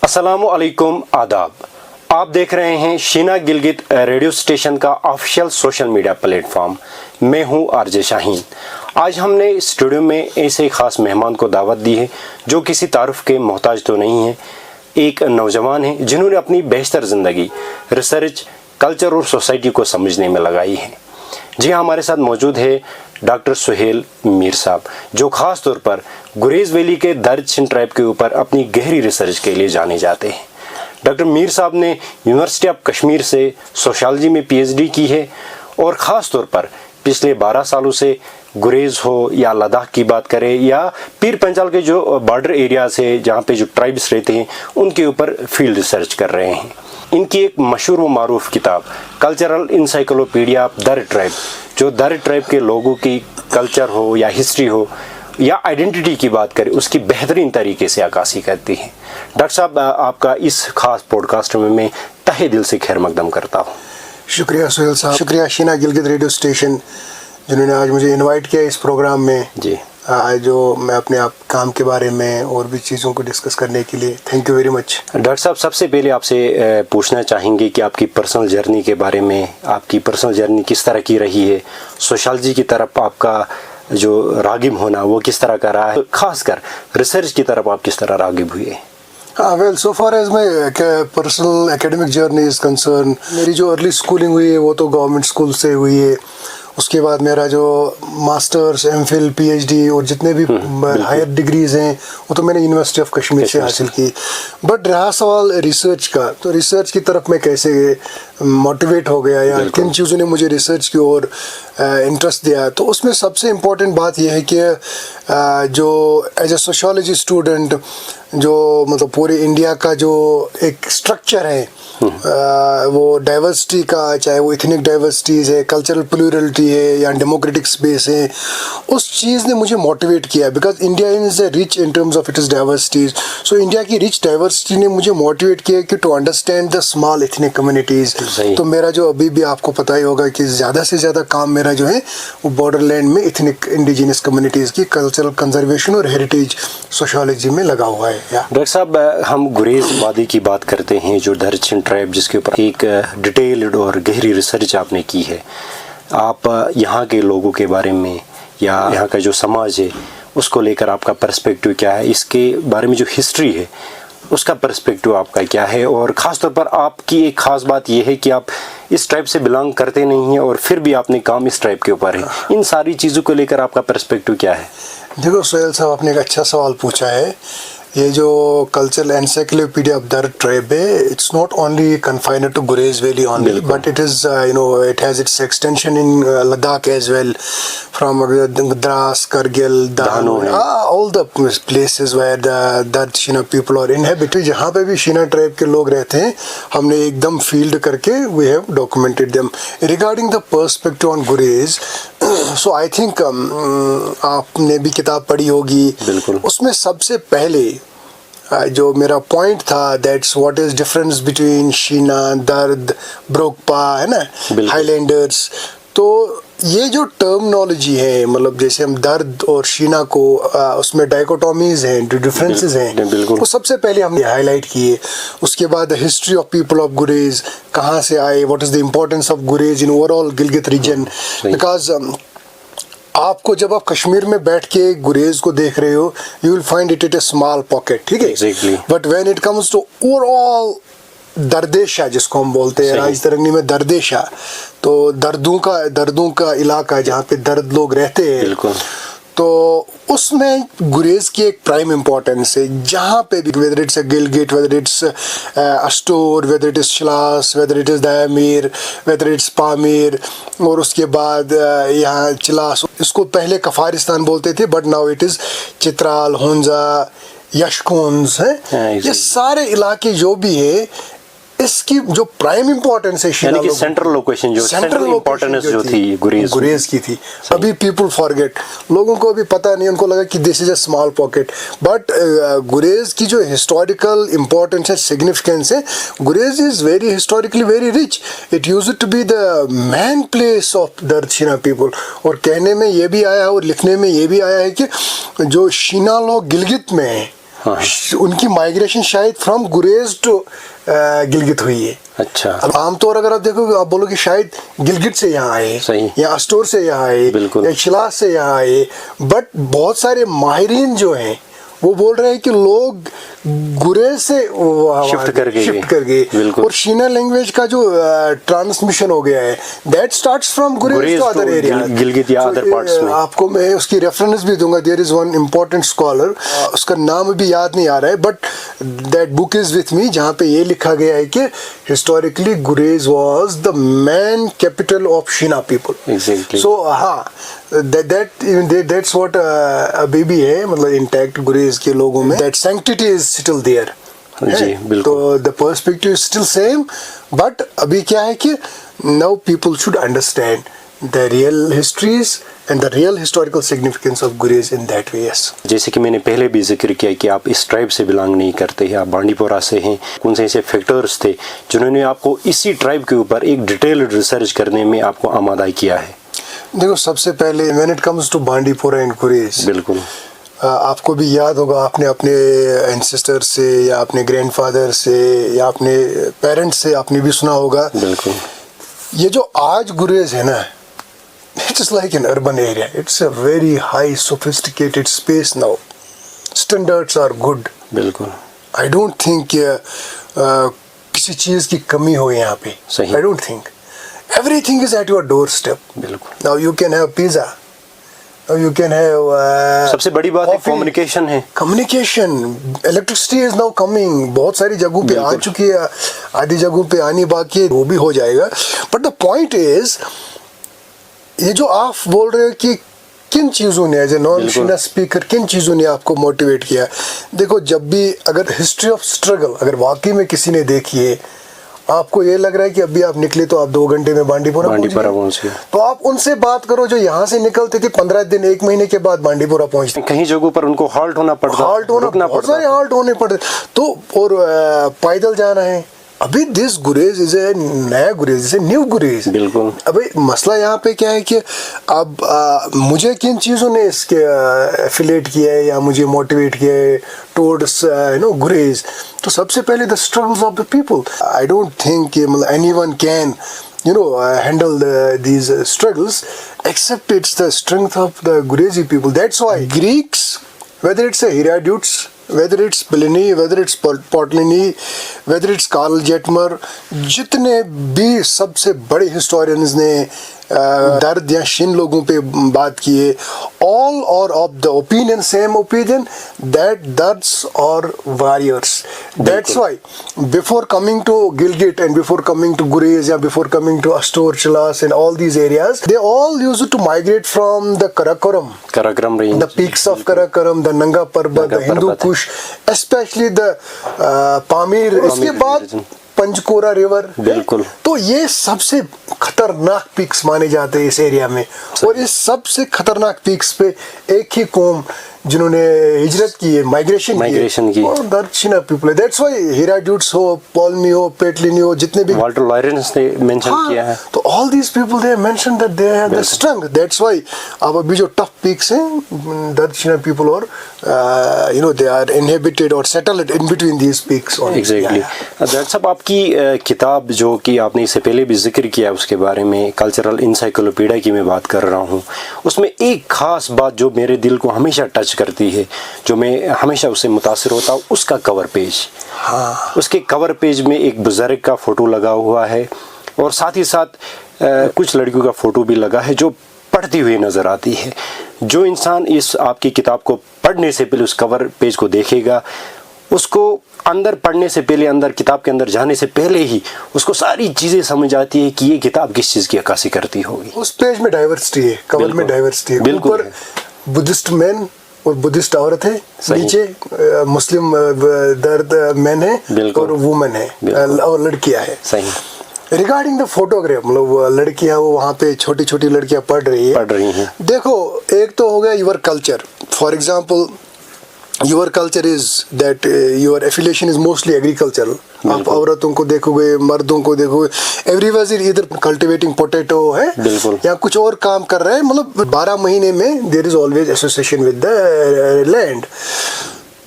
अस्सलामुअलैकुम आदाब। आप देख रहे हैं शीना गिलगित रेडियो स्टेशन का ऑफिशियल सोशल मीडिया प्लेटफॉर्म। मैं हूं आरजे शाहीन। आज हमने स्टूडियो में ऐसे ख़ास मेहमान को दावत दी है जो किसी तारुफ के मोहताज तो नहीं है। एक नौजवान है जिन्होंने अपनी बेहतर ज़िंदगी रिसर्च, कल्चर और सोसाइटी को समझने में लगाई है। जी हाँ, हमारे साथ मौजूद है डॉक्टर सुहेल मीर साहब, जो ख़ास तौर पर गुरेज़ वैली के दर्द सिंध ट्राइब के ऊपर अपनी गहरी रिसर्च के लिए जाने जाते हैं। डॉक्टर मीर साहब ने यूनिवर्सिटी ऑफ कश्मीर से सोशियोलॉजी में पीएचडी की है और ख़ास तौर पर पिछले 12 सालों से गुरेज़ हो या लद्दाख की बात करें या पीर पंजाल के जो बॉर्डर एरियाज़ है जहाँ पे जो ट्राइब्स रहते हैं उनके ऊपर फील्ड रिसर्च कर रहे हैं। इनकी एक मशहूर व मारूफ किताब cultural encyclopedia of Dard tribe, जो दर्द ट्राइब के लोगों की कल्चर हो या हिस्ट्री हो या आइडेंटिटी की बात करें उसकी बेहतरीन तरीके से अक्कासी करती है। डॉक्टर साहब, आपका इस खास पॉडकास्ट में मैं तहे दिल से खैर मकदम करता हूँ। शुक्रिया सुहेल साहब, शुक्रिया शीना गिलगित रेडियो स्टेशन जिन्होंने आज मुझे इनवाइट किया इस प्रोग्राम में। जी, जो मैं अपने आप काम के बारे में और भी चीज़ों को डिस्कस करने के लिए thank you very much. Doctor साहब, सबसे पहले आपसे पूछना चाहेंगे कि आपकी पर्सनल जर्नी के बारे में, आपकी पर्सनल जर्नी किस तरह की रही है, सोशियोलॉजी की तरफ आपका जो रागिब होना वो किस तरह का रहा है, खासकर रिसर्च की तरफ आप किस तरह रागिब हुए? Well, so far as my personal academic journey is concerned, मेरी जो अर्ली स्कूलिंग हुई है वो तो गवर्नमेंट स्कूल से हुई है। उसके बाद मेरा जो मास्टर्स, एमफिल, पीएचडी और जितने भी हायर डिग्रीज़ हैं वो तो मैंने यूनिवर्सिटी ऑफ कश्मीर से हासिल की। बट रहा सवाल रिसर्च का, तो रिसर्च की तरफ मैं कैसे मोटिवेट हो गया या किन चीज़ों ने मुझे रिसर्च की ओर इंटरेस्ट दिया, तो उसमें सबसे इम्पोर्टेंट बात यह है कि जो एज ए सोशियोलॉजी स्टूडेंट जो मतलब पूरे इंडिया का जो एक स्ट्रक्चर है वो डाइवर्सिटी का, चाहे वो इथनिक डाइवर्सिटीज़ है, कल्चरल प्लूरलिटी है या डेमोक्रेटिक स्पेस है, उस चीज़ ने मुझे मोटिवेट किया। Because India is rich in terms of its diversities, so India की रिच डाइवर्सिटी ने मुझे मोटिवेट किया कि to understand the small ethnic communities. तो मेरा जो अभी भी आपको पता ही होगा कि ज़्यादा से ज़्यादा काम मेरा जो है वो बॉर्डर लैंड में इथनिक इंडिजिनस कम्युनिटीज़ की कल्चरल कंजर्वेशन और हेरिटेज सोशियोलॉजी में लगा हुआ है। डॉक्टर साहब, हम गुरेज़ वादी की बात करते हैं, जो दर्द सिंध ट्राइब जिसके ऊपर एक डिटेल्ड और गहरी रिसर्च आपने की है। आप यहाँ के लोगों के बारे में या यहाँ का जो समाज है उसको लेकर आपका पर्सपेक्टिव क्या है, इसके बारे में जो हिस्ट्री है उसका पर्सपेक्टिव आपका क्या है, और ख़ास तौर पर आपकी एक ख़ास बात यह है कि आप इस ट्राइब से बिलोंग करते नहीं हैं और फिर भी आपने काम इस ट्राइब के ऊपर है। इन सारी चीज़ों को लेकर आपका पर्सपेक्टिव क्या है? देखो सुहेल साहब, आपने एक अच्छा सवाल पूछा है। ये जो cultural encyclopedia of Dard tribe है, it's not only confined to Gurez valley only, but it is it has its extension in Ladakh as well, from Dras, Kargil, Dano, all the places where the Dard Shina people are inhabited. जहाँ पे भी शीना ट्राइब के लोग रहते हैं हमने एकदम फील्ड करके we have documented them. Regarding the perspective on Gurez, so I think आपने भी किताब पढ़ी होगी, उसमें सबसे पहले जो मेरा पॉइंट था, that's what is difference between Sheena, दर्द, ब्रोकपा, है ना, हाईलैंडर्स। तो ये जो टर्मिनोलॉजी है, मतलब जैसे हम दर्द और शीना को उसमें डाइकोटॉमीज हैं, डिफरेंसेस हैं, वो सबसे पहले हमने हाईलाइट किए। उसके बाद history of people of Gurez, कहाँ से आए, what is the importance of Gurez in overall Gilgit region. Because आपको जब आप कश्मीर में बैठ के गुरेज़ को देख रहे हो, you will find it a small pocket, ठीक है, but when it comes to overall Dardesha, जिसको हम बोलते हैं राजतरंगी में दर्देशा, तो दर्दों का इलाका जहाँ पे दर्द लोग रहते हैं, तो उसमें गुरेज़ की एक प्राइम इम्पोर्टेंस है। जहाँ पे भी, whether it's Gilgit, whether it's Astore, whether it is Chilas, whether it is Diamer, whether it's Pamir, और उसके बाद यहाँ चिलास, इसको पहले कफारिस्तान बोलते थे but now it is Chitral, Hunza, Yashkuns है। ये सारे इलाके जो भी है, इसकी जो प्राइम इम्पोर्टेंस है, यानी कि सेंट्रल लोकेशन जो थी गुरेज़ की थी, अभी पीपल फॉरगेट, लोगों को अभी पता नहीं, उनको लगा कि this is a small pocket, but Gurez की जो हिस्टोरिकल इम्पोर्टेंस है, सिग्निफिकेंस है, Gurez is very historically very rich. It used to be the main place of Dard Shina people. और कहने में ये भी आया और लिखने में ये भी आया है कि जो शीना लोग गिलगित में हैं उनकी माइग्रेशन शायद फ्रॉम गुरेज टू गिलगित हुई है। अच्छा। अब आमतौर अगर आप देखोगे, आप बोलोगे शायद गिलगित से यहाँ आए, सही। या अस्टोर से यहाँ आए, बिल्कुल। या शिलास से यहाँ आए, बट बहुत सारे माहिरीन जो हैं वो बोल रहे हैं कि लोग गुरेज से शिफ्ट कर गए। बिल्कुल। और शीना लैंग्वेज का जो ट्रांसमिशन हो गया है, that starts from Gurez to other area, Gilgit या अदर पार्ट्स में। आपको मैं उसकी रेफरेंस भी दूंगा। There is one important scholar, उसका नाम अभी याद नहीं आ रहा है, but that book is with me, जहाँ पे ये लिखा गया है कि historically Gurez was the main capital of Shina people. Exactly. So हाँ, that's what अभी भी है, मतलब इंटैक्ट गुरेज के लोगों में, that sanctity is still there। जी बिल्कुल। तो the perspective is still same, but अभी क्या है कि now people should understand the real histories and the real historical significance of Gurez in that way। Yes। जैसे कि मैंने पहले भी जिक्र किया कि आप इस ट्राइब से बिलोंग नहीं करते हैं, आप बांडीपोरा से हैं। कौन से ऐसे फैक्टर्स थे जिन्होंने आपको इसी ट्राइब के ऊपर एक डिटेल्ड रिसर्च करने में आपको आमादा किया है? देखो, सबसे पहले when it comes to Bandipora and गुरेज, बिल्कुल, आपको भी याद होगा, आपने अपने एंसेस्टर से या अपने ग्रैंडफादर से या अपने पेरेंट्स से आपने भी सुना होगा। बिल्कुल। ये जो आज गुरेज है ना, it's like an urban area, it's a very high sophisticated space now, standards are good. बिल्कुल। आई डोंट थिंक किसी चीज की कमी हो यहाँ पे। सही। I don't think, everything is at your doorstep। बिल्कुल। Now you can have pizza, now you can have सबसे बड़ी बात है कम्युनिकेशन है। Communication, electricity is now coming, बहुत सारी जगहों पे आ चुकी है, आधी जगहों पे आनी बाकी है, वो भी हो जाएगा। बट द पॉइंट इज, ये जो आप बोल रहे हो कि किन चीज़ों ने as a non Shina speaker किन चीज़ों ने आपको मोटिवेट किया, देखो, जब भी अगर हिस्ट्री ऑफ स्ट्रगल अगर वाकई में किसी ने देखी है, आपको ये लग रहा है कि अभी आप निकले तो आप 2 घंटे में बांडीपोरा पहुंच गए, तो आप उनसे बात करो जो यहाँ से निकलते थे 15 दिन 1 महीने के बाद बांडीपोरा पहुंचते। कहीं जगहों पर उनको हॉल्ट होना पड़ता, हॉल्ट होने पड़ते, तो और पैदल जाना है। अभी दिस गुरेज इज ए नया गुरेज, इज ए न्यू गुरेज। बिल्कुल। अभी मसला यहाँ पे क्या है कि अब मुझे किन चीज़ों ने इसके एफिलेट किया है या मुझे मोटिवेट किया है टुवर्ड्स गुरेज, तो सबसे पहले the struggles of the people. I don't think anyone can handle these struggles except it's the strength of the Gurezi people. That's why Greeks, whether it's a Herodotus, whether it's Pliny, whether it's Ptolemy, whether it's Carl Jetmer, जितने भी सबसे बड़े historians ने दर्द या Shin लोगों पे बात की है, all are of the opinion, same opinion, that Dards are warriors. That's why before coming to Gilgit and before coming to Gurez, before coming to Astor, Chilas and all these areas, they all used to migrate from the Karakoram range, the peaks of Karakoram, the Nanga Parbat, the Hindu Kush, especially the Pamir, इसके बाद पंचकोरा river. बिल्कुल। तो ये सबसे खतरनाक peaks माने जाते हैं इस एरिया में, और इस सबसे खतरनाक पीक्स पे एक ही कौम जिन्होंने हिजरत की है, माइग्रेशन की, और दक्षिणा पीपल। दैट्स व्हाई हेरोडोटस हो, पॉलमी हो, प्लेटनी हो, जितने भी वाल्टर लॉरेंस ने मेंशन किया है, तो all these people they mention that they have the strength. That's why अब अभी जो टफ पीक्स हैं, दक्षिणा पीपल और दे आर इनहेबिटेड और settled in between these peaks. Exactly. Doctor साहब, आपकी किताब जो कि आपने इससे पहले भी जिक्र किया उसके बारे में, कल्चरल इंसाइक्लोपीडिया की मैं बात कर रहा हूँ, उसमें एक खास बात जो मेरे दिल को हमेशा टच करती है, जो मैं हमेशा उससे मुतासिर होता हूँ, उसका कवर पेज। हाँ। उसके कवर पेज में एक बुजुर्ग का फोटो लगा हुआ है और साथ ही साथ कुछ लड़कियों का फोटो भी लगा है जो पढ़ती हुई नजर आती है। जो इंसान इस आपकी किताब को पढ़ने से पहले उस कवर पेज को देखेगा, उसको अंदर पढ़ने से पहले, अंदर किताब के अंदर जाने से पहले ही उसको सारी चीजें समझ आती है कि ये किताब किस चीज की अक्कासी करती होगी। उस पेज में डाइवर्सिटी है, कवर में डाइवर्सिटी है। बिल्कुल। ऊपर बुद्धिस्ट मैन और बुद्धिस्ट औरत है, नीचे मुस्लिम दर्द मैन है और वुमेन है और लड़कियां है। सही। रिगार्डिंग द फोटोग्राफ, मतलब लड़कियां वो वहाँ पे छोटी छोटी लड़कियां पढ़ रही हैं। देखो, एक तो हो गया your culture. For example, your culture is that your affiliation is mostly agricultural. आप औरतों को देखोगे, मर्दों को देखोगे, एवरीवन इधर कल्टिवेटिंग पोटैटो है या कुछ और काम कर रहे हैं। मतलब 12 महीने में there is always association with the land.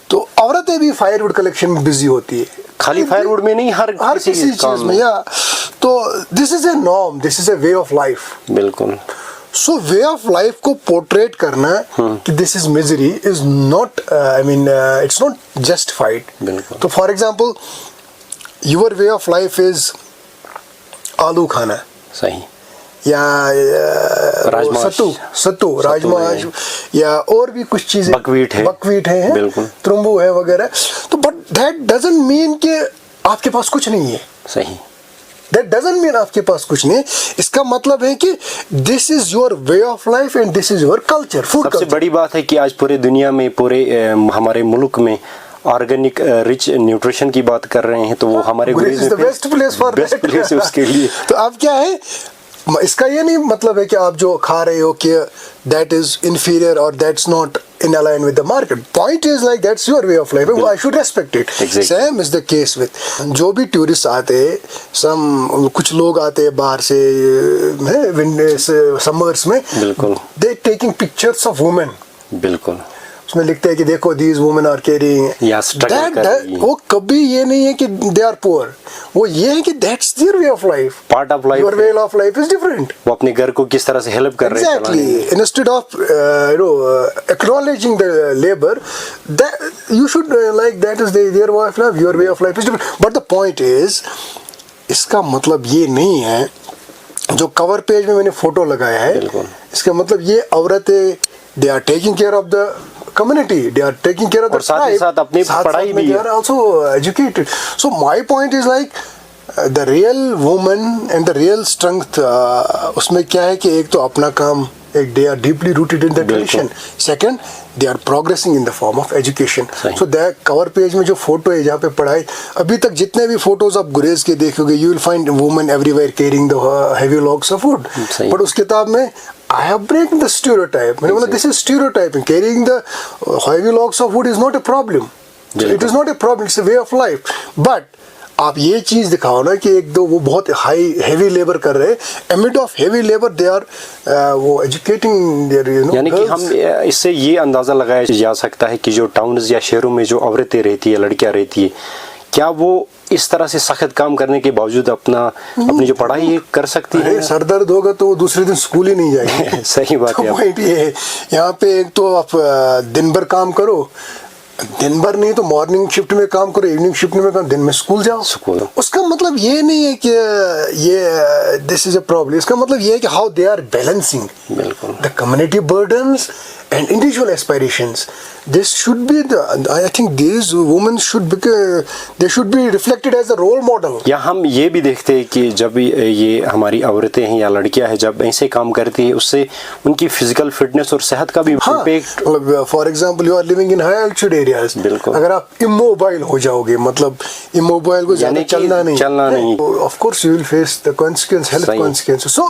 तो औरतें भी फायरवुड कलेक्शन में बिजी होती है, खाली फायरवुड में नहीं, हर किसी चीज में। या तो this is a norm, this is a way of life. बिल्कुल। सो वे ऑफ लाइफ को पोर्ट्रेट करना कि this is misery is not, I mean it's not justified. बिल्कुल। तो for example your way of life is आलू खाना, सही, या सत्तू राजमा, या और भी कुछ चीजें, बकवीट है, बिल्कुल, त्रुम्बू है वगैरह। तो बट दैट डजंट मीन कि आपके पास कुछ नहीं है। सही, दैट डजंट मीन आपके पास कुछ नहीं। इसका मतलब है कि this is your way of life and this is your culture, food culture. सबसे बड़ी बात है कि आज पूरे दुनिया में, पूरे हमारे मुल्क में ऑर्गेनिक रिच न्यूट्रिशन की बात कर रहे हैं, तो वो हमारे गुरेज is the best place for best place है उसके लिए। तो अब क्या है, इसका ये नहीं मतलब है कि आप जो खा रहे हो कि दैट इज इंफीरियर और that's not in align with the market. Point is like that's your way of life. I should respect it. Exactly. Same is the case with जो भी टूरिस्ट आते हैं, कुछ लोग आते हैं बाहर से समर्स में, बिल्कुल, they taking pictures of women. बिल्कुल, उसमें लिखते हैं कि देखो these women are carrying, वो कभी ये नहीं है कि they are poor, वो ये है कि that's their way of life, part of life, your way of life is different. वो अपने घर को किस तरह से हेल्प कर रहे हैं। Exactly. Instead of acknowledging the labor, that you should like that is their way of life, your way of life is different. But the point is, इसका मतलब ये नहीं है, जो कवर पेज में मैंने फोटो लगाया है, इसका मतलब ये औरतें they are taking care of the community, they are taking care of the tribe, और साथ अपनी पढ़ाई भी, they are also educated. So my point is like the real woman and the real strength, उसमें क्या है कि एक तो अपना काम, एक they are deeply rooted in the tradition, second they are progressing in the form of education. So that cover page में जो फोटो है जहाँ पे पढ़ाई, अभी तक जितने भी फोटोज आप गुरेज के देखोगे, you will find women everywhere carrying the heavy logs of wood. But उस किताब में I have broken the stereotype. मैंने बोला this is stereotyping. Carrying the heavy logs of wood is not a problem. It is not a problem. It's a way of life. But आप ये चीज दिखाओ ना कि एक दो वो बहुत हेवी लेबर कर रहे हैं, amid of heavy labor they are वो educating their यानी कि हम इससे ये अंदाजा लगाया जा सकता है कि जो टाउन्स या शहरों में जो औरतें रहती है, लड़कियां रहती है, क्या वो इस तरह से सख्त काम करने के बावजूद अपनी जो पढ़ाई कर सकती है? सर दर्द होगा तो वो दूसरे दिन स्कूल ही नहीं जाएगी। सही बात है। पॉइंट ये है, यहाँ पे एक तो आप दिन भर काम करो, दिन भर नहीं तो मॉर्निंग शिफ्ट में काम करो, इवनिंग शिफ्ट में काम, दिन में स्कूल जाओ। उसका मतलब ये नहीं है कि ये दिस इज अ प्रॉब्लम, इसका मतलब ये है कि how they are balancing the community burdens and individual aspirations. This should be I think these women they should be reflected as a role model. या हम ये भी देखते हैं कि जब ये हमारी औरतें हैं या लड़कियां हैं, जब ऐसे काम करती है, उससे उनकी फिजिकल फिटनेस और सेहत का भी impact. For example you are living in high altitude areas, अगर आप इमोबाइल हो जाओगे, मतलब इमोबाइल को ज्यादा चलना नहीं, of course you will face the consequence, health consequence. So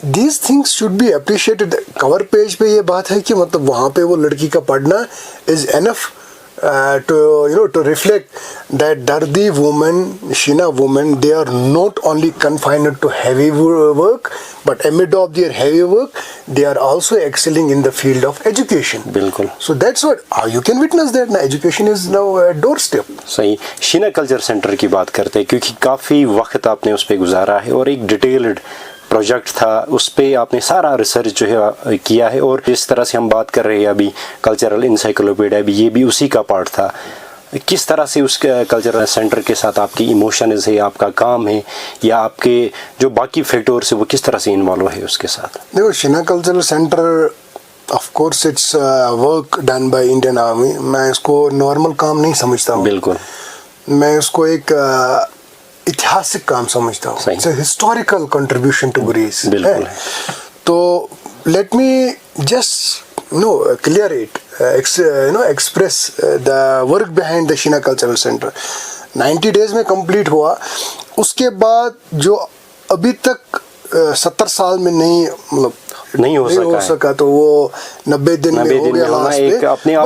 these things should be appreciated. Cover page पे ये बात है कि मतलब वहाँ पे वो लड़की का पढ़ना is enough to reflect that Dardi women, Shina women, they are not only confined to heavy work, but amid of their heavy work, they are also excelling in the field of education. बिल्कुल। So that's what you can witness that now. Education is now a doorstep. सही। Sheena culture centre की बात करते हैं, क्योंकि काफ़ी वक्त आपने उस पर गुजारा है और एक डिटेल्ड प्रोजेक्ट था, उस पे आपने सारा रिसर्च जो है किया है, और जिस तरह से हम बात कर रहे हैं अभी कल्चरल इंसाइक्लोपीडिया भी, ये भी उसी का पार्ट था। किस तरह से उस कल्चरल सेंटर के साथ आपकी इमोशंस है, आपका काम है, या आपके जो बाकी फैक्टर्स है वो किस तरह से इन्वॉल्व है उसके साथ? देखो, Sheena cultural centre of course it's work done by Indian army. मैं इसको नॉर्मल काम नहीं समझता हूँ, बिल्कुल। मैं उसको एक ऐतिहासिक काम समझता हूँ। It's a historical contribution to Gurez. तो let me just clear it, express the work behind the Shina cultural centre. 90 days में कंप्लीट हुआ। उसके बाद जो अभी तक 70 साल में नहीं हो सका तो वो 90 दिन में हो गया लास्ट पे।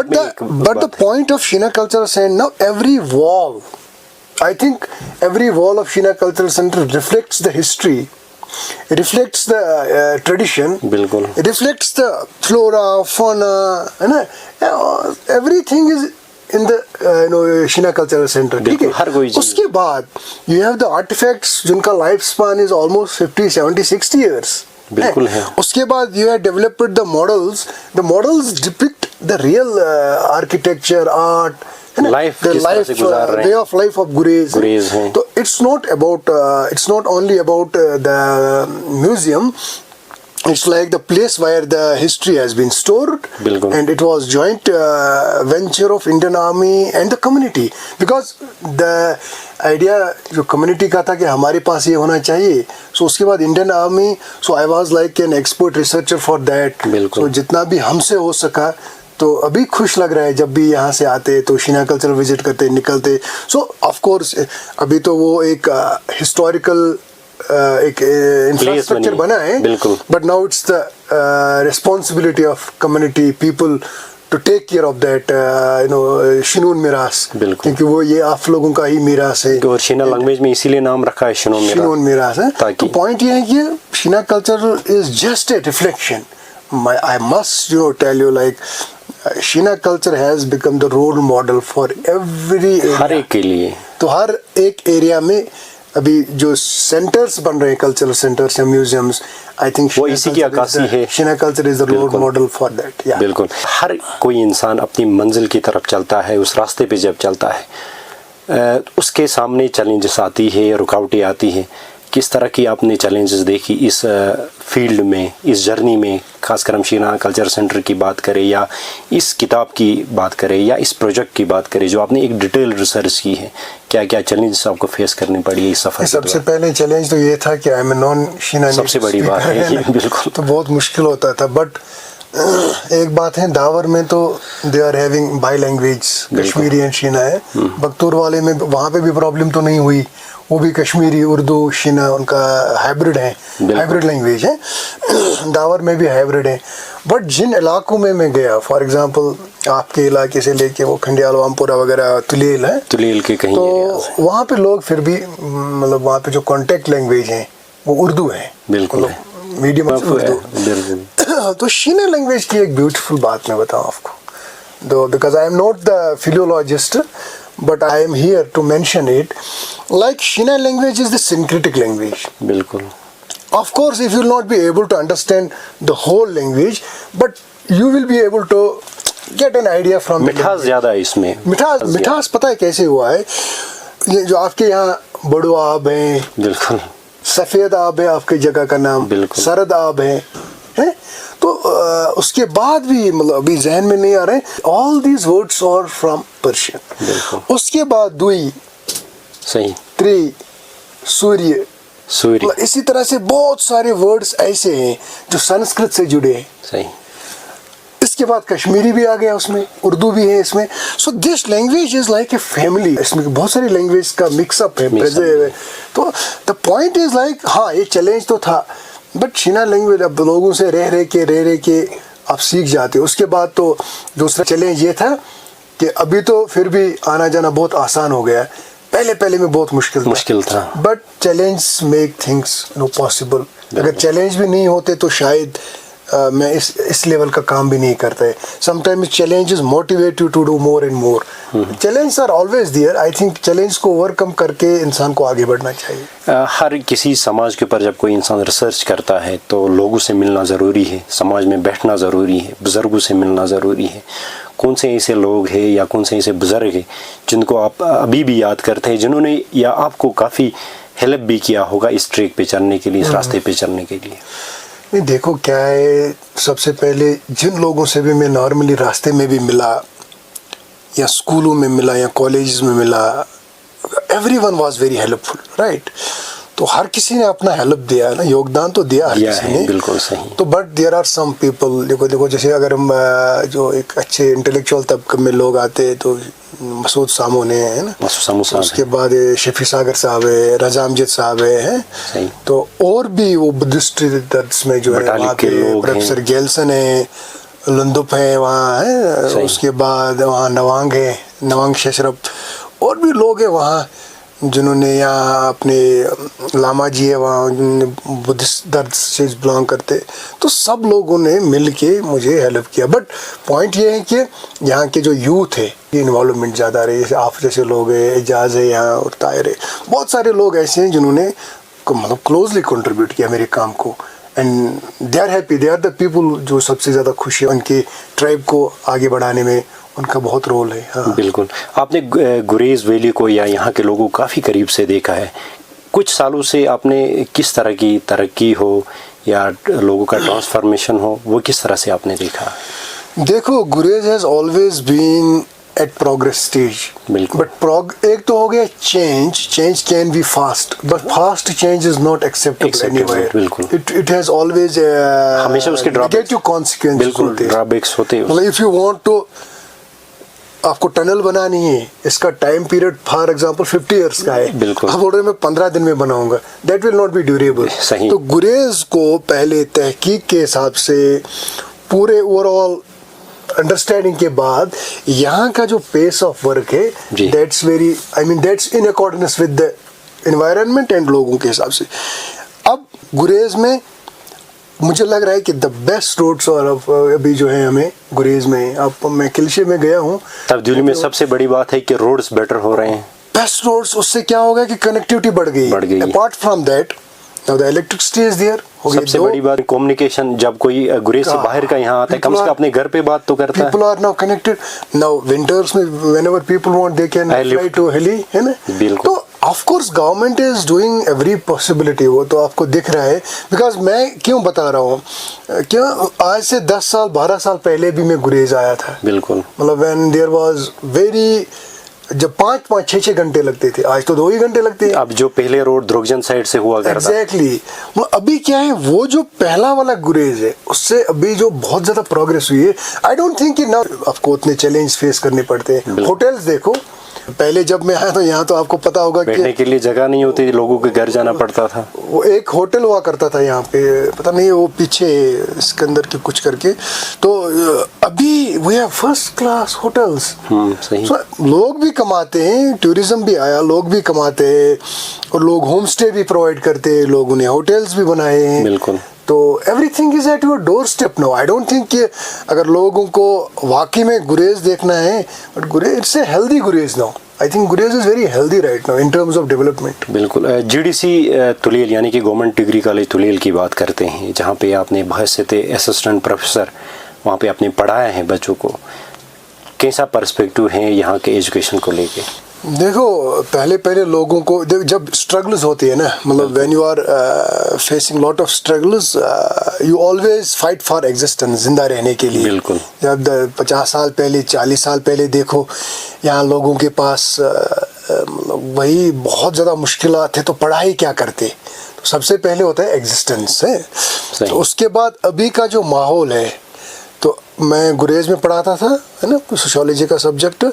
But the point of Sheena cultural centre, now every wall, I think every wall of Shina Cultural Center reflects the history, reflects the tradition, reflects the flora, fauna, and everything is in the Shina cultural centre, ठीक है। हर कोई चीज़। उसके बाद you have the artefacts जिनका life span is almost 50, 70, 60 years. बिल्कुल है। उसके बाद you have developed the models depict the real architecture, art, life way of life of गुरेज हैं। तो it's not only about the museum, it's like the place where the history has been stored. बिल्कुल। And it was joint venture of Indian Army and the community, because the idea जो community का था कि हमारे पास ये होना चाहिए, so उसके बाद Indian Army, so I was like an expert researcher for that. बिल्कुल। so जितना भी हमसे हो सका, तो अभी खुश लग रहा है जब भी यहाँ से आते तो शीना कल्चर विजिट करते निकलते। सो ऑफ कोर्स अभी तो वो एक हिस्टोरिकल एक इंफ्रास्ट्रक्चर बना है, but now it's the responsibility of community people to take care of that शिनून मीरास, क्योंकि वो ये आप लोगों का ही मीरास है। और शीना लैंग्वेज में इसीलिए नाम रखा है शिनून मीरास है। तो पॉइंट ये है कि Sheena culture is just a reflection. I must tell you, like Shina culture has become the role model for every area. हर एक के लिए। तो हर एक एरिया में अभी जो सेंटर्स बन रहे हैं, कल्चरल सेंटर्स या म्यूजियम्स, आई थिंक वो इसी की अक्कासी है। Shina culture is the role model for that. बिल्कुल। हर कोई इंसान अपनी मंजिल की तरफ चलता है, उस रास्ते पे जब चलता है उसके सामने चैलेंजेस आती है, रुकावटें आती है। किस तरह की आपने चैलेंजेस देखी इस फील्ड में, इस जर्नी में? खासकर हम शीना कल्चर सेंटर की बात करें या इस किताब की बात करें या इस प्रोजेक्ट की बात करें जो आपने एक डिटेल रिसर्च की है, क्या क्या चैलेंजेस आपको फेस करनी पड़ी इस सफर? सबसे पहले चैलेंज तो ये था कि आई एम नॉन शीना, सबसे बड़ी बात है। बिल्कुल। तो बहुत मुश्किल होता था, बट एक बात है, दावर में तो they are having bi language, Kashmiri and Shina है। बख्तूर वाले में वहाँ पे भी प्रॉब्लम तो नहीं हुई, वो भी कश्मीरी, उर्दू, शीना उनका हाइब्रिड है, हाइब्रिड लैंग्वेज है। दावर में भी हाइब्रिड है। बट जिन इलाकों में मैं गया, फॉर एग्जांपल आपके इलाके से लेके वो खंडियाल, वामपुरा वगैरह, तुलेल है, तुलेल के कहीं, तो वहाँ पे लोग फिर भी मतलब वहाँ पे जो कॉन्टेक्ट लैंग्वेज है वो उर्दू है। बिल्कुल। मीडियम उर्दू। तो शीना लैंग्वेज की एक ब्यूटीफुल बात मैं बताऊँ आपको, दो because I am not the philologist, but I am here to mention it. Like Shina language is the syncretic language. बिल्कुल। Of course, if you will not be able to understand the whole language, but you will be able to get an idea from. मिठास ज़्यादा है इसमें। मिठास पता है कैसे हुआ है? ये जो आपके यहाँ बड़ो आब है, बिल्कुल, सफ़ेद आब है आपकी जगह का नाम, बिल्कुल, सरद आब है? तो उसके बाद भी मतलब अभी जहन में नहीं आ रहे, all these words are from Persian. उसके बाद दुई, सही, त्रि, सूर्य, इसी तरह से बहुत सारे वर्ड्स ऐसे हैं जो संस्कृत से जुड़े हैं। सही। इसके बाद कश्मीरी भी आ गया उसमें, उर्दू भी है इसमें। So this language is like a family, इसमें बहुत सारी लैंग्वेज का मिक्सअप है। तो द पॉइंट इज लाइक, हाँ ये चैलेंज तो था, बट शीना लैंग्वेज अब लोगों से रह के आप सीख जाते हो। उसके बाद तो दूसरा चैलेंज ये था कि अभी तो फिर भी आना जाना बहुत आसान हो गया, पहले में बहुत मुश्किल था। But challenge make things possible. अगर चैलेंज भी नहीं होते तो शायद मैं इस लेवल का काम भी नहीं करता है। Sometimes challenges motivate you to do more and more. Challenge are always there. I think challenge को ओवरकम करके इंसान को आगे बढ़ना चाहिए। हर किसी समाज के ऊपर जब कोई इंसान रिसर्च करता है तो लोगों से मिलना ज़रूरी है, समाज में बैठना ज़रूरी है, बुज़ुर्गों से मिलना ज़रूरी है। कौन से ऐसे लोग हैं या कौन से ऐसे बुज़ुर्ग हैं जिनको आप अभी भी याद करते हैं, जिन्होंने या आपको काफ़ी हेल्प भी किया होगा इस ट्रैक पे चलने के लिए, इस रास्ते पे चलने के लिए? नहीं, देखो क्या है, सबसे पहले जिन लोगों से भी मैं नॉर्मली रास्ते में भी मिला या स्कूलों में मिला या कॉलेज में मिला, everyone was very helpful, right? तो हर किसी ने अपना हेल्प दिया है ना, योगदान तो दिया हर किसी ने। बिल्कुल सही। तो but there are some people, देखो जैसे अगर हम जो एक अच्छे इंटेलेक्चुअल तबके में लोग आते हैं तो मसूद सामोने है ना, तो उसके बाद शफी सागर साहब है, रजा अमजद साहब है, तो और भी वो बुद्धिस्ट में जो है वहाँ पे प्रोफेसर गेल्सन है, लंदुप है वहाँ है, उसके बाद वहाँ नवांग है, नवांग शशरफ, और भी लोग हैं वहाँ जिन्होंने यहाँ अपने लामा जी है वहाँ बुद्धिस्ट धर्म से बिलोंग करते, तो सब लोगों ने मिल के मुझे हेल्प किया। बट पॉइंट ये है कि यहाँ के जो यूथ है इन्वॉल्वमेंट ज़्यादा रही, आप जैसे लोग हैं, एजाज है यहाँ और ताहिर है, बहुत सारे लोग ऐसे हैं जिन्होंने मतलब क्लोजली कंट्रीब्यूट किया मेरे काम को। And they are happy, they are the people जो सबसे ज़्यादा खुश है, उनके ट्राइब को आगे बढ़ाने में उनका बहुत रोल है। हाँ बिल्कुल। आपने गुरेज वैली को या यहाँ के लोगों को काफ़ी करीब से देखा है, कुछ सालों से आपने किस तरह की तरक्की हो या लोगों का ट्रांसफॉर्मेशन हो, वो किस तरह से आपने देखा? देखो, Gurez has always been at progress stage. बिल्कुल। बट एक तो हो गया change can be fast, but fast change is not acceptable anywhere. बिल्कुल। इट हैज ऑलवेज हमेशा उसके नेगेटिव कॉन्सिक्वेंसेस होते हैं, ड्रॉबैक्स होते हैं। मतलब इफ यू वांट टू, आपको टनल बनानी है, इसका time period for example 50 years का है, बिल्कुल। आप बोल रहे मैं 15 दिन में बनाऊंगा, that will not be durable. सही। तो गुरेज को पहले तहकीक के हिसाब से पूरे ओवरऑल अंडरस्टैंडिंग के बाद यहाँ का जो पेस ऑफ वर्क है, that's very, I mean that's in accordance with the environment and लोगों के हिसाब से। अब गुरेज में मुझे लग रहा है कि द बेस्ट रोड्स और अभी जो है हमें गुरेज में, अब मैं किलशे में गया हूँ, तब्दीली में सबसे बड़ी बात है कि रोड्स बेटर हो रहे हैं, बेस्ट रोड्स। उससे क्या होगा कि कनेक्टिविटी बढ़ गई। Apart from that now the electricity is there. सबसे बड़ी बात कम्युनिकेशन, जब कोई गुरेज से बाहर का यहाँ आता है, कम से कम अपने घर पे बात तो करता है। People are now connected. Now winters में whenever people want they can fly to हिली, है ना। बिल्कुल। तो of course government is doing every possibility, वो तो आपको दिख रहा है। बिकॉज मैं क्यों बता रहा हूँ, क्यों आज से 10 साल 12 साल पहले भी मैं गुरेज आया था। बिल्कुल। मतलब व्हेन देयर वाज वेरी, जब 5-5 6-6 घंटे लगते थे, आज तो 2 ही घंटे लगते हैं। अब जो पहले रोड द्रुगजन साइड से हुआ करता, एग्जैक्टली। अभी क्या है, वो जो पहला वाला गुरेज है उससे अभी जो बहुत ज्यादा प्रोग्रेस हुई है। आई डोंट थिंक कि ना आपको उतने चैलेंज फेस करने पड़ते हैं। होटल्स देखो, पहले जब मैं आया तो यहाँ तो आपको पता होगा कि बैठने के लिए जगह नहीं होती थी, लोगों के घर जाना पड़ता था। वो एक होटल हुआ करता था यहाँ पे, पता नहीं वो पीछे इसके अंदर के कुछ करके, तो अभी we have first class hotels. सही। So, लोग भी कमाते हैं, टूरिज्म भी आया, लोग भी कमाते हैं, और लोग होम स्टे भी प्रोवाइड करते हैं, लोगों ने होटल्स भी बनाए हैं। बिल्कुल। तो everything is at your door step now. I don't think कि अगर लोगों को वाकई में गुरेज देखना है, but Gurez it's a healthy Gurez now. I think Gurez is very healthy right now in terms of development. बिल्कुल। जीडीसी तुलेल यानी कि गवर्नमेंट डिग्री कॉलेज तुलेल की बात करते हैं, जहाँ पे आपने बहसत असिस्टेंट प्रोफेसर वहाँ पे आपने पढ़ाया है बच्चों को, कैसा पर्सपेक्टिव है यहाँ के एजुकेशन को लेके? देखो, पहले लोगों को जब स्ट्रगल्स होती है ना, मतलब when you are facing lot of struggles, you always fight for existence, जिंदा रहने के लिए। बिल्कुल। जब 50 साल पहले 40 साल पहले देखो, यहाँ लोगों के पास मतलब वही बहुत ज़्यादा मुश्किलात थे, तो पढ़ाई क्या करते, तो सबसे पहले होता है एग्जिस्टेंस है। तो उसके बाद अभी का जो माहौल है, तो मैं गुरेज में पढ़ाता था, है ना, सोशियोलॉजी का सब्जेक्ट।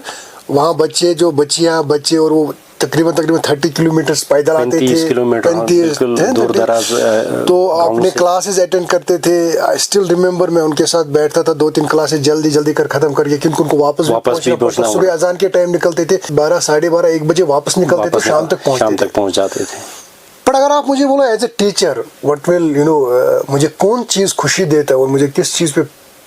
वहाँ बच्चे और वो तकरीबन 30 किलोमीटर पैदल आते थे, 35 दूर दराज। तो अपने क्लासेस अटेंड करते थे। आई स्टिल रिमेम्बर, मैं उनके साथ बैठता था, 2-3 क्लासेस जल्दी कर खत्म करके, क्योंकि उनको वापस पहुंचना। सुबह अजान के टाइम निकलते थे, 12, 12:30, 1 बजे वापस निकलते थे, शाम तक पहुंच जाते थे। पर अगर आप मुझे बोलो as a teacher what will you know, मुझे कौन चीज़ खुशी देता है और मुझे किस चीज़ पे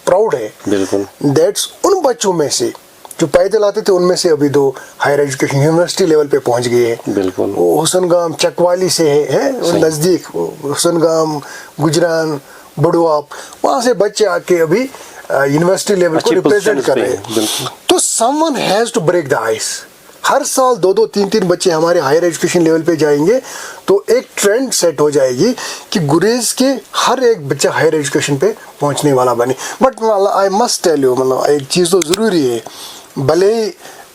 प्राउड है, बिल्कुल, दैट्स उन बच्चों में से जो पैदल आते थे, उनमें से अभी 2 हायर एजुकेशन यूनिवर्सिटी लेवल पे पहुंच गए हैं। बिल्कुल। वो हुसनगाम चकवाली से है नज़दीक, हुसनगाम, गुजरान, बड़ुआप, वहाँ से बच्चे आके अभी यूनिवर्सिटी लेवल को रिप्रेजेंट कर रहे हैं। तो someone has to break the ice. हर साल 2-2, 3-3 बच्चे हमारे हायर एजुकेशन लेवल पे जाएंगे, तो एक ट्रेंड सेट हो जाएगी कि गुरेज के हर एक बच्चा हायर एजुकेशन पे पहुंचने वाला बने। But I must tell you, मतलब एक चीज़ तो ज़रूरी है, भले ही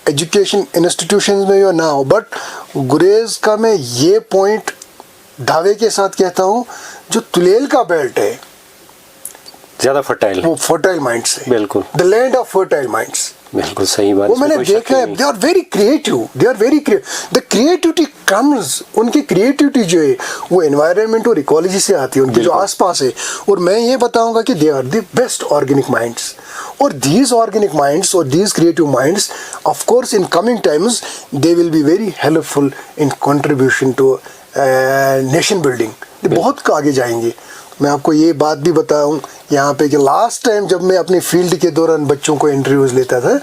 एजुकेशन इंस्टीट्यूशंस में ना हो, बट गुरेज का मैं ये पॉइंट दावे के साथ कहता हूँ, जो तुलेल का बेल्ट है, ज्यादा फर्टाइल, वो फर्टाइल माइंड्स है, बिल्कुल the land of fertile minds. बिल्कुल सही बात। वो मैंने देखा है, they are very creative, they are very the creativity comes, उनकी क्रिएटिविटी जो है वो एनवायरनमेंट और इकोलॉजी से आती है, उनके जो आसपास है। और मैं ये बताऊंगा कि they are the best organic minds, और these organic minds or these creative minds, of course in coming times they will be very helpful in contribution to nation building। बहुत आगे जाएंगे। मैं आपको ये बात भी बताऊं यहाँ पे कि लास्ट टाइम जब मैं अपनी फील्ड के दौरान बच्चों को इंटरव्यूज लेता था,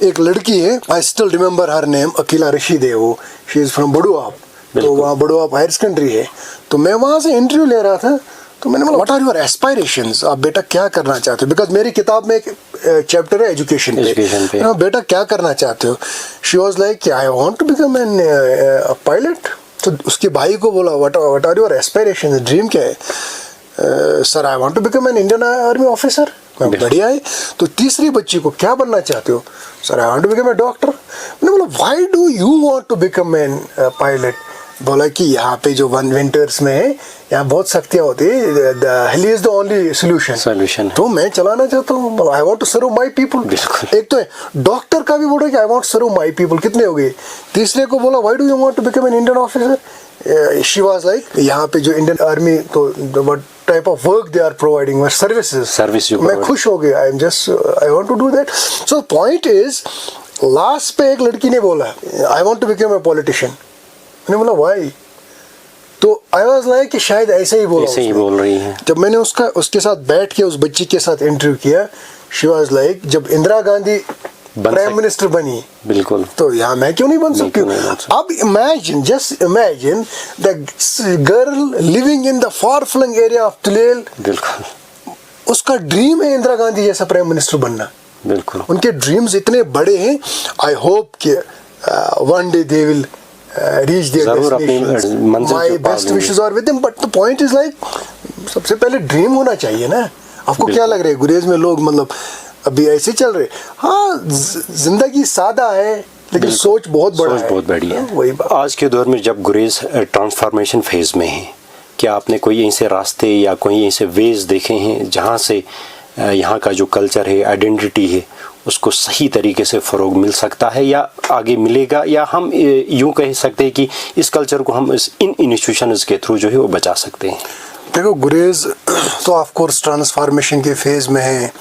एक लड़की है, I still remember her name, Akila Rashid है वो, शी इज़ फ्रॉम बड़ुआब, तो वहाँ बड़ुआब हायर सेकेंडरी है। तो मैं वहाँ से इंटरव्यू ले रहा था, तो मैंने बोला व्हाट आर योर एस्पायरेशंस, आप बेटा क्या करना चाहते हो, बिकॉज मेरी किताब में एक चैप्टर है एजुकेशन पे, बेटा क्या करना चाहते हो। She was like I want to become an pilot. तो उसके भाई को बोला what are your aspirations, dream क्या है। Sir I want to become an Indian army officer. बढ़िया है। तो तीसरी बच्ची को क्या बनना चाहते हो। Sir I want to become a doctor. मैंने बोला why do you want to become an pilot. बोला कि यहाँ पे जो विंटर्स में है, यहाँ बहुत सख्तियाँ होती है, heli is the only solution. तो मैं चलाना चाहता हूँ, I want to serve my people. एक तो डॉक्टर का भी बोला कि I want to serve my people. कितने हो गए। तीसरे को बोला why do you want to become an Indian officer. She was like यहाँ पे जो इंडियन आर्मी, तो what type of work they are providing, service. मैं खुश हो गया, I am just I want to do that. So point is, last पे एक लड़की ने बोला I want to become a politician. मैंने बोला व्हाई। तो आई वाज लाइक कि शायद ऐसे ही बोल रही है। जब मैंने उसके साथ बैठ के उस बच्ची के साथ इंटरव्यू किया, शी वाज लाइक जब इंदिरा गांधी प्राइम मिनिस्टर बनी, बिल्कुल, तो यहाँ मैं क्यों नहीं बन सकती हूँ। अब imagine, just imagine the girl living in the far flung area of Tulail, बिल्कुल, उसका ड्रीम है इंदिरा गांधी जैसा प्राइम मिनिस्टर बनना। बिल्कुल, उनके ड्रीम्स इतने बड़े हैं। आई होप कि one day they will reach their destination. My best wishes are with them, but the point is like सबसे पहले ड्रीम होना चाहिए ना। आपको क्या लग रहा है गुरेज में लोग मतलब अभी ऐसे चल रहे। हाँ, जिंदगी सादा है लेकिन सोच बहुत बड़ा है, बहुत बड़ी है। वही बात। आज के दौर में जब गुरेज ट्रांसफॉर्मेशन फेज में है, क्या आपने कोई ऐसे रास्ते या कोई ऐसे वेज देखे हैं जहाँ से यहाँ का जो कल्चर है, आइडेंटिटी है, उसको सही तरीके से फ़रोग मिल सकता है या आगे मिलेगा, या हम यूँ कह सकते हैं कि इस कल्चर को हम इन इंस्टीट्यूशंस के थ्रू जो है वो बचा सकते हैं। देखो गुरेज तो ऑफ कोर्स ट्रांसफॉर्मेशन के फेज में है,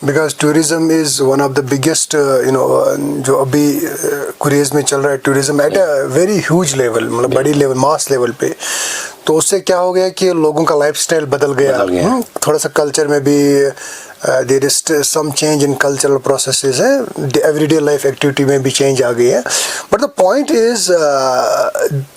because tourism is one of the biggest जो अभी गुरेज में चल रहा है, tourism at a very huge level, मतलब बड़ी लेवल, मास लेवल पे। तो उससे क्या हो गया कि लोगों का लाइफस्टाइल बदल गया। थोड़ा सा कल्चर में भी there is some change in cultural processes है, एवरीडे लाइफ एक्टिविटी में भी चेंज आ गई है। But the point is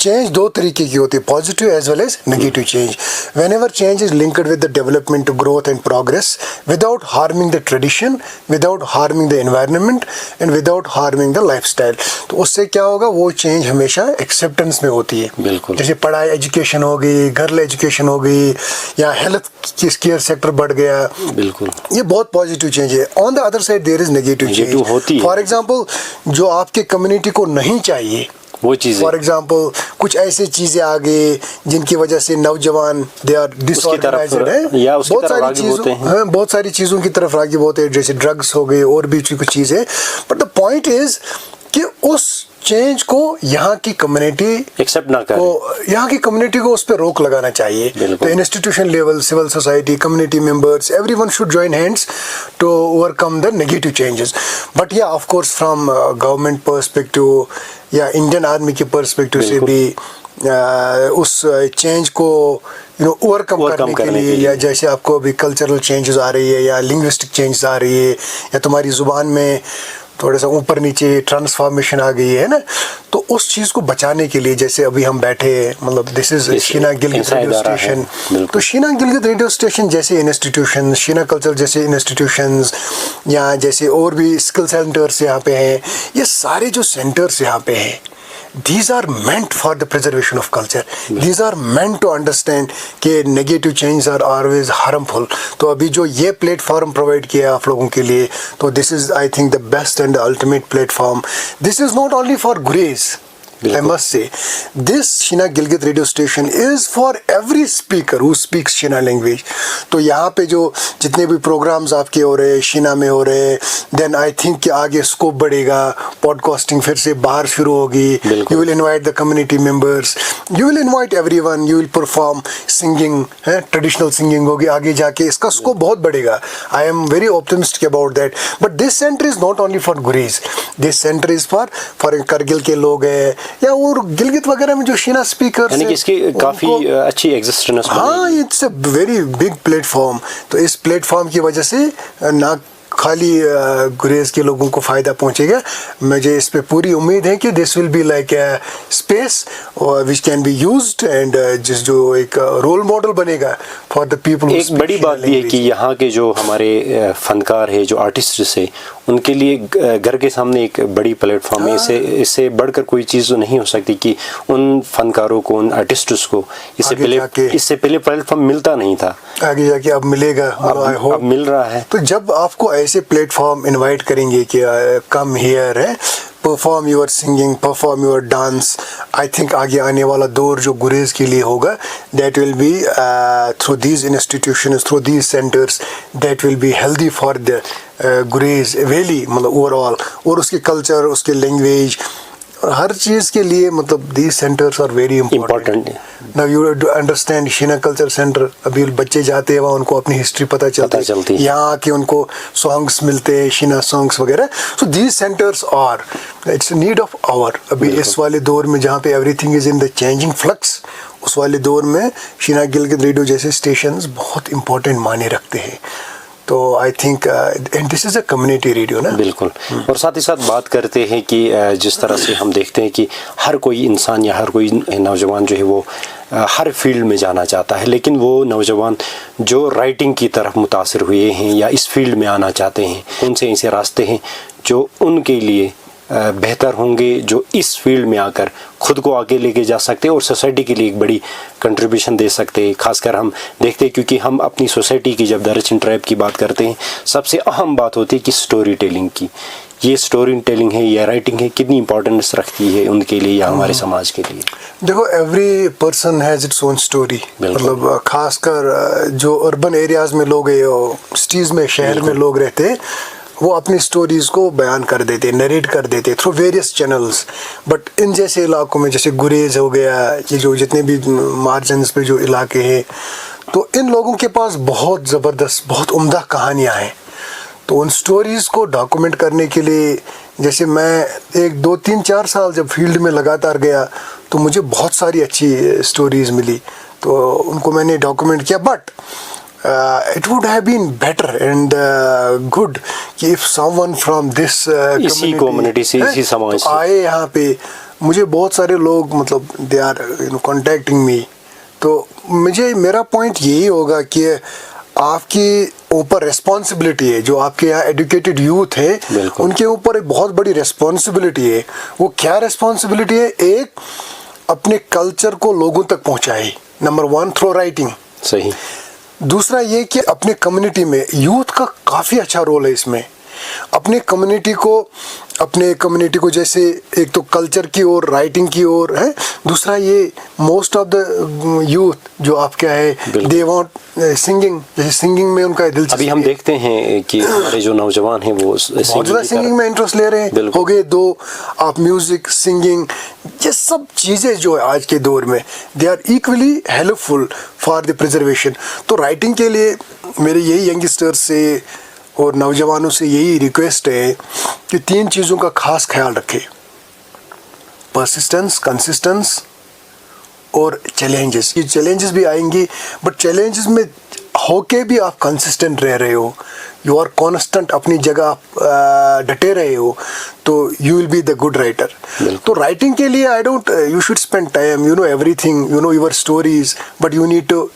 change दो तरीके की होती है, positive as well as negative change. Whenever change is linked with the development, growth and progress, without harming the tradition, without harming the environment and without harming the lifestyle, तो उससे क्या होगा, वो चेंज हमेशा acceptance में होती है। बिल्कुल, जैसे पढ़ाई, एजुकेशन हो गई, गर्ल एजुकेशन हो गई, या हेल्थ केयर सेक्टर बढ़ गया। बिल्कुल, ये बहुत पॉजिटिव चेंज है। On the other side there is negative change होती है। फॉर एग्जांपल जो आपके कम्युनिटी को नहीं चाहिए, वो चीज़ें, फॉर एग्जांपल कुछ ऐसी चीजें आ गई जिनकी वजह से नौजवान दे आर डिसऑर्गेनाइज्ड है, या बहुत सारी चीजों, हाँ, बहुत सारी चीजों की तरफ रागी होते हैं, जैसे ड्रग्स हो गए और भी कुछ चीजें। बट द पॉइंट इज कि उस चेंज को यहाँ की कम्युनिटी एक्सेप्ट ना करे, यहाँ की कम्युनिटी को उस पर रोक लगाना चाहिए। तो institution level, civil society, community members, everyone should join hands to overcome the negative changes. But या of course from government perspective या इंडियन आर्मी के पर्सपेक्टिव से भी उस चेंज को ओवरकम करने के लिए, या जैसे आपको अभी कल्चरल चेंजेस आ रही है या लिंग्विस्टिक चेंजेस आ रही है, या तुम्हारी जुबान में थोड़ा सा ऊपर नीचे ट्रांसफॉर्मेशन आ गई है ना, तो उस चीज़ को बचाने के लिए, जैसे अभी हम बैठे, मतलब this is Sheena Gilgit radio station, तो शीना गिलगित रेडियो स्टेशन जैसे इंस्टीट्यूशन, शीना कल्चर जैसे इंस्टीट्यूशंस, या जैसे और भी स्किल सेंटर्स यहाँ पे हैं, ये सारे जो सेंटर्स यहाँ पे हैं, these are meant for the preservation of culture. These are meant to understand कि negative changes are always harmful. तो अभी जो ये प्लेटफॉर्म प्रोवाइड किया आप लोगों के लिए, तो this is I think the best and the ultimate platform. This is not only for Gurez. I must say, this Shina Gilgit radio station is for every speaker who speaks Shina language. तो यहाँ पे जो जितने भी programmes आपके हो रहे Shina में हो रहे, then I think कि आगे स्कोप बढ़ेगा, पॉडकास्टिंग फिर से बाहर शुरू होगी. You will invite the community members, you will invite everyone, you will perform singing, traditional singing होगी आगे जाके, इसका स्कोप बहुत बढ़ेगा. I am very optimistic about that. But this center is not only for Gurez. This center is for Kargil के लोग हैं या और गिलगित वगैरह में जो शीना स्पीकर यानी कि इसकी काफी अच्छी एग्जिस्टेंस. हाँ, it's a very big platform. तो इस प्लेटफॉर्म की वजह से ना खाली गुरेज के लोगों को फ़ायदा पहुंचेगा, मुझे इस पे पूरी उम्मीद है कि this will be like a space which can be used and जिस जो एक रोल मॉडल बनेगा फॉर द पीपल. एक बड़ी बात भी है कि यहाँ के जो हमारे फनकार है, जो आर्टिस्ट है, उनके लिए घर के सामने एक बड़ी प्लेटफॉर्म है. इससे बढ़कर कोई चीज़ तो नहीं हो सकती कि उन फनकारों को, उन आर्टिस्ट्स को इससे पहले प्लेटफॉर्म मिलता नहीं था. आगे जाके अब मिलेगा, अब मिल रहा है. तो जब आपको ऐसे प्लेटफॉर्म इनवाइट करेंगे कि कम हियर है, perform your singing, perform your dance, I think आगे आने वाला दौर जो गुरेज के लिए होगा, that will be through these institutions, through these centres, that will be healthy for the Gurez valley, मतलब ओवरऑल. और उसके कल्चर, उसके लैंग्वेज, हर चीज़ के लिए मतलब these centres are very important. Now you understand Shina culture centre, अभी बच्चे जाते हैं वहाँ, उनको अपनी हिस्ट्री पता चलती है, यहाँ आके उनको सॉन्ग्स मिलते हैं, शीना सॉन्ग्स वगैरह. So these centres are its need of hour. अभी इस वाले दौर में जहाँ पे everything is in the changing flux, उस वाले दौर में शीना गिलगित रेडियो जैसे स्टेशंस बहुत इंपॉर्टेंट माने रखते हैं. तो I think and this is a community radio ना. बिल्कुल. और साथ ही साथ बात करते हैं कि जिस तरह से हम देखते हैं कि हर कोई इंसान या हर कोई नौजवान जो है वो हर फील्ड में जाना चाहता है, लेकिन वो नौजवान जो राइटिंग की तरफ मुतासिर हुए हैं या इस फील्ड में आना चाहते हैं, कौन से ऐसे रास्ते हैं जो उनके लिए बेहतर होंगे, जो इस फील्ड में आकर खुद को आगे लेके जा सकते हैं और सोसाइटी के लिए एक बड़ी कंट्रीब्यूशन दे सकते हैं. खासकर हम देखते हैं क्योंकि हम अपनी सोसाइटी की जब दरअसल ट्राइब की बात करते हैं, सबसे अहम बात होती है कि स्टोरी टेलिंग की. ये स्टोरी टेलिंग है या राइटिंग है, कितनी इंपॉर्टेंस रखती है उनके लिए या हमारे समाज के लिए. देखो, every person has its own story. मतलब खासकर जो अर्बन एरियाज़ में लोग हैं, सिटीज़ में, शहर में लोग रहते हैं, वो अपनी स्टोरीज़ को बयान कर देते, नरेट कर देते through various channels. But in जैसे इलाकों में, जैसे गुरेज हो गया, ये जो जितने भी मार्जिन्स पे जो इलाके हैं, तो इन लोगों के पास बहुत ज़बरदस्त, बहुत उम्दा कहानियाँ हैं. तो उन स्टोरीज़ को डॉक्यूमेंट करने के लिए, जैसे मैं 1, 2, 3, 4 साल जब फील्ड में लगातार गया, तो मुझे बहुत सारी अच्छी स्टोरीज़ मिली, तो उनको मैंने डॉक्यूमेंट किया. But it would have been better and good कि if someone from this community से, इसी समाज से आए यहाँ पे. मुझे बहुत सारे लोग मतलब they are contacting me. तो मेरा पॉइंट यही होगा कि आपकी ऊपर रिस्पॉन्सिबिलिटी है, जो आपके यहाँ एजुकेटेड यूथ है उनके ऊपर एक बहुत बड़ी रिस्पॉन्सिबिलिटी है. वो क्या रिस्पॉन्सिबिलिटी है? एक, अपने कल्चर को लोगों तक पहुँचाए, नंबर 1 थ्रू राइटिंग. सही. दूसरा ये कि अपने कम्युनिटी में यूथ का काफ़ी अच्छा रोल है इसमें. अपने कम्युनिटी को जैसे एक तो कल्चर की ओर, राइटिंग की ओर है. दूसरा ये मोस्ट ऑफ द यूथ जो आपका है, दे वांट सिंगिंग, जैसे सिंगिंग में उनका दिलचस्पी. अभी हम देखते हैं कि हमारे जो नौजवान हैं वो बहुत ज़्यादा सिंगिंग में इंटरेस्ट ले रहे हैं. हो गए 2 आप म्यूज़िक, सिंगिंग, ये सब चीज़ें जो है आज के दौर में they are equally helpful for the preservation. तो राइटिंग के लिए मेरे यही यंगस्टर्स से और नौजवानों से यही रिक्वेस्ट है कि 3 चीज़ों का खास ख्याल रखें: परसिस्टेंस, कंसिस्टेंस और चैलेंजेस. ये चैलेंजेस भी आएंगी, बट चैलेंजेस में होके भी आप कंसिस्टेंट रह रहे हो, यू आर कॉन्स्टेंट, अपनी जगह आप डटे रहे हो, तो you will be the good writer. तो राइटिंग के लिए I don't, you should spend time, you know everything, you know your stories, but you need to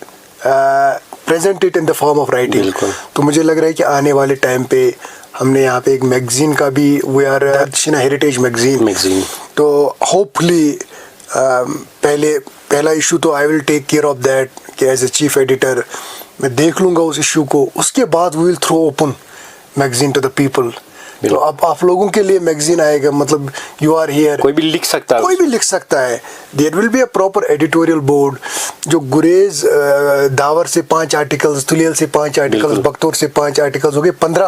present it in the form of writing. तो मुझे लग रहा है कि आने वाले टाइम पे हमने यहाँ पे एक मैगजीन का भी, we are Shina heritage magazine. तो होपफुली पहला इशू तो I will take care of that कि एज ए चीफ एडिटर मैं देख लूँगा उस इशू को. उसके बाद we will throw open magazine to the people तो अब आप लोगों के लिए मैगजीन आएगा, मतलब यू आर हियर, कोई भी लिख सकता है, कोई भी लिख सकता है। There will be a proper editorial board, जो गुरेज दावर से 5 आर्टिकल्स, तुलियल से 5 आर्टिकल्स, बख्तौर से 5 आर्टिकल्स हो गए, 15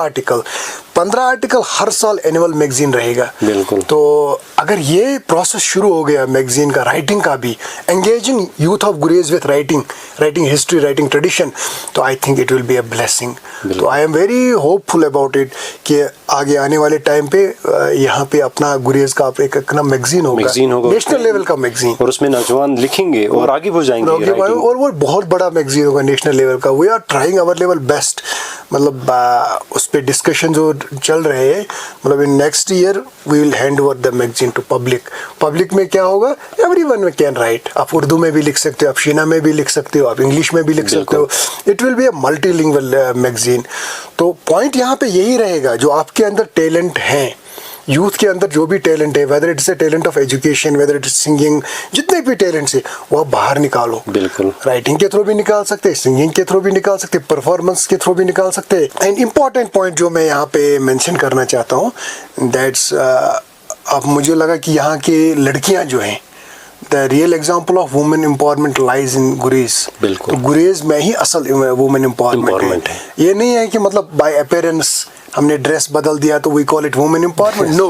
आर्टिकल हर साल एनुअल मैगजीन रहेगा। बिल्कुल। तो अगर ये प्रोसेस शुरू हो गया मैगजीन का, राइटिंग का भी, engaging youth of Gurez with writing history, writing tradition, तो I think it will be a blessing. तो I am very hopeful about it कि आगे आने वाले टाइम पे यहाँ पे अपना गुरेज का एक मैगजीन होगा, नेशनल लेवल का मैगजीन, और उसमें नौजवान लिखेंगे और आगे बढ़ जाएंगे, और वो बहुत बड़ा मैगजीन होगा नेशनल लेवल का। We are trying our level best, मतलब उस पे डिस्कशन जो चल रहे हैं, मतलब in next year we will hand over the magazine to public में क्या होगा, एवरीवन कैन राइट। आप उर्दू में भी लिख सकते हो, आप शीना में भी लिख सकते हो, आप इंग्लिश में भी लिख सकते हो। It will be a multilingual magazine. तो पॉइंट यहाँ पे यही रहेगा, जो आपके अंदर टैलेंट है, यूथ के अंदर जो भी टैलेंट है, whether it's a talent of education, whether it's singing, जितने भी टैलेंट्स है वो आप बाहर निकालो। बिल्कुल, राइटिंग के थ्रू भी निकाल सकते हैं, सिंगिंग के थ्रू भी निकाल सकते हैं, परफॉर्मेंस के थ्रू भी निकाल सकते हैं। एंड इम्पॉर्टेंट पॉइंट जो मैं यहाँ पे मेंशन करना चाहता हूँ, दैट्स अब मुझे लगा कि यहाँ की लड़कियाँ जो हैं, the real example of women empowerment lies in गुरेज। बिल्कुल, तो गुरेज में ही असल वुमेन एम्पावरमेंट है। ये नहीं है कि मतलब बाय अपीयरेंस हमने ड्रेस बदल दिया तो we call it women empowerment. No,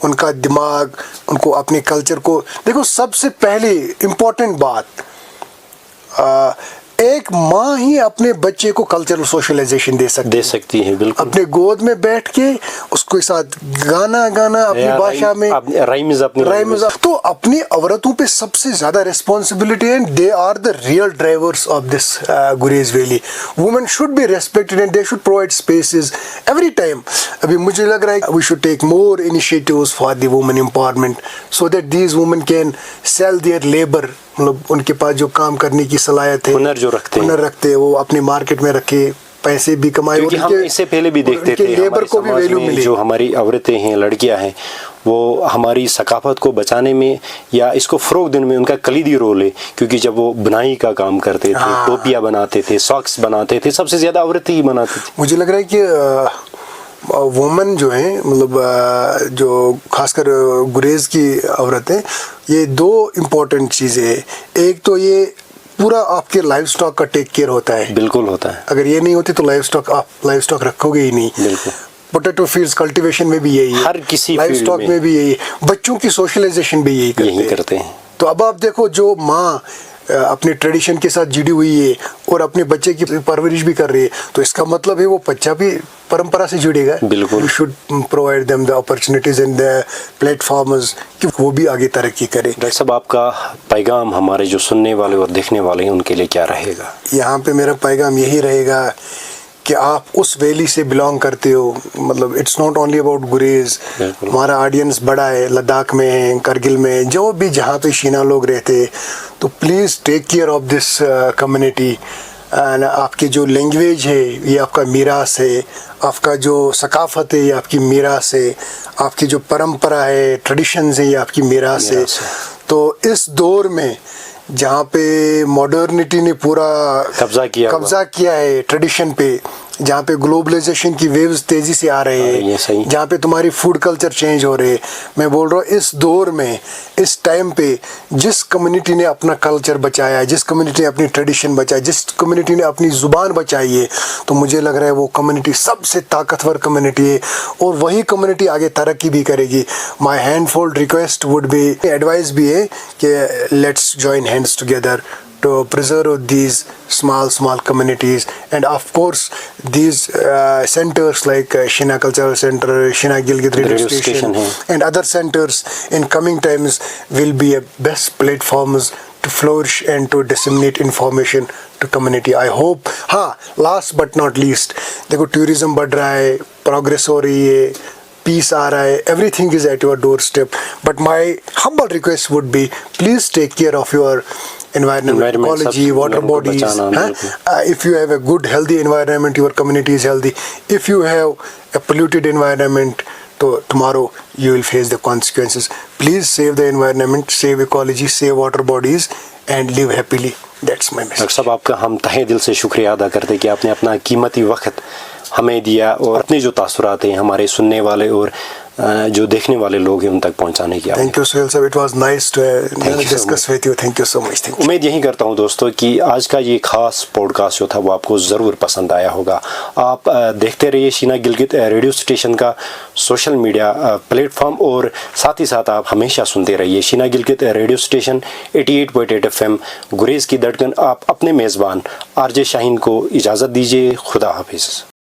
उनका दिमाग, उनको अपने कल्चर को देखो। सबसे पहले इम्पोर्टेंट बात, एक माँ ही अपने बच्चे को कल्चरल सोशलाइजेशन दे सकती है। बिल्कुल, अपने गोद में बैठ के उसके साथ गाना अपनी भाषा में, राइम्स। तो अपनी औरतों पे सबसे ज्यादा रिस्पॉन्सिबिलिटी है। They are the real drivers of this Gurez valley. Women should be respected and they should provide spaces every time. अभी मुझे लग रहा है we should take more initiatives for the women empowerment, so that these women can sell their labour, मतलब उनके पास जो काम करने की सलाहियत है, हुनर रखते हैं, वो अपने मार्केट में रखे, पैसे भी कमाए। क्योंकि हम इससे पहले भी देखते थे लेबर को भी वैल्यू मिले। जो हमारी औरतें हैं, लड़कियां हैं, वो हमारी सकाफत को बचाने में या इसको फ़रोग़ देने में उनका कलीदी रोल है। क्योंकि जब वो बुनाई का काम करते थे, टोपियाँ बनाते थे, सॉक्स बनाते थे, सबसे ज़्यादा औरतें ही बनाती थी। मुझे लग रहा है कि वुमेन जो है, मतलब जो खासकर गुरेज की औरतें, ये 2 इम्पोर्टेंट चीज़ें हैं। एक तो ये पूरा आपके लाइव स्टॉक का टेक केयर होता है। बिल्कुल होता है। अगर ये नहीं होती तो लाइव स्टॉक रखोगे ही नहीं। बिल्कुल, पोटैटो फील्ड्स कल्टीवेशन में भी यही है, हर किसी लाइव स्टॉक में भी यही है, बच्चों की सोशलाइजेशन भी यही करते हैं। तो अब आप देखो, जो माँ अपने ट्रेडिशन के साथ जुड़ी हुई है और अपने बच्चे की परवरिश भी कर रही है, तो इसका मतलब है वो बच्चा भी परंपरा से जुड़ेगा। बिल्कुल, you should provide them the opportunities and the platforms कि वो भी आगे तरक्की करे। डॉक्टर साहब, आपका पैगाम हमारे जो सुनने वाले और देखने वाले हैं उनके लिए क्या रहेगा? यहाँ पे मेरा पैगाम यही रहेगा कि आप उस वैली से बिलोंग करते हो, मतलब इट्स नॉट ओनली अबाउट गुरेज। हमारा ऑडियंस बड़ा है, लद्दाख में है, करगिल में, जो भी जहाँ पे शीना लोग रहते हैं, तो please take care of this community. And आपकी जो लैंग्वेज है ये आपका मीरास है, आपका जो सकाफत है ये आपकी मीरास है, आपकी जो परंपरा है, ट्रेडिशंस है, ये आपकी मीरास है। तो इस दौर में जहाँ पे मॉडर्निटी ने पूरा कब्जा किया है ट्रेडिशन पे, जहाँ पे ग्लोबलाइजेशन की वेव्स तेजी से आ रहे हैं, जहाँ पे तुम्हारी फूड कल्चर चेंज हो रहे हैं, मैं बोल रहा हूँ इस दौर में, इस टाइम पे जिस कम्युनिटी ने अपना कल्चर बचाया है, जिस कम्युनिटी ने अपनी ट्रेडिशन बचाई, जिस कम्युनिटी ने अपनी ज़ुबान बचाई है, तो मुझे लग रहा है वो कम्युनिटी सबसे ताकतवर कम्युनिटी है और वही कम्युनिटी आगे तरक्की भी करेगी। माई हैंडफोल्ड रिक्वेस्ट वुड बी, एडवाइस भी है कि let's join hands together to preserve these small communities, and of course these centers like Shina Cultural Center, Shina Gilgit Radio Station and other centers in coming times will be a best platforms to flourish and to disseminate information to community. I hope, last but not least, देखो tourism बढ़ रहा है, progress हो रही है, peace आ रहा है, everything is at your doorstep, but my humble request would be please take care of your environment, ecology, water bodies. If you have a good healthy environment, your community is healthy. If you have a polluted environment, so tomorrow you will face the consequences. Please save the environment, save ecology, save water bodies and live happily. That's my message. Doctor साहब, आपका हम तहे दिल से शुक्रिया अदा करते हैं कि आपने अपना कीमती वक्त हमें दिया और अपने जो तासुरात हैं हमारे सुनने वाले और जो देखने वाले लोग हैं उन तक पहुंचाने की। थैंक यू सुहेल साहब, it was nice to you so discuss with you. Thank you so much. Thank you. उम्मीद यही करता हूं दोस्तों कि आज का ये खास पॉडकास्ट जो था वो आपको ज़रूर पसंद आया होगा। आप देखते रहिए शीना गिलगित रेडियो स्टेशन का सोशल मीडिया प्लेटफॉर्म और साथ ही साथ आप हमेशा सुनते रहिए Sheena Gilgit radio station 88.8 FM गुरेज़ की धड़कन। आप अपने मेज़बान आरजे शाहीन को इजाज़त दीजिए। खुदा हाफिज़।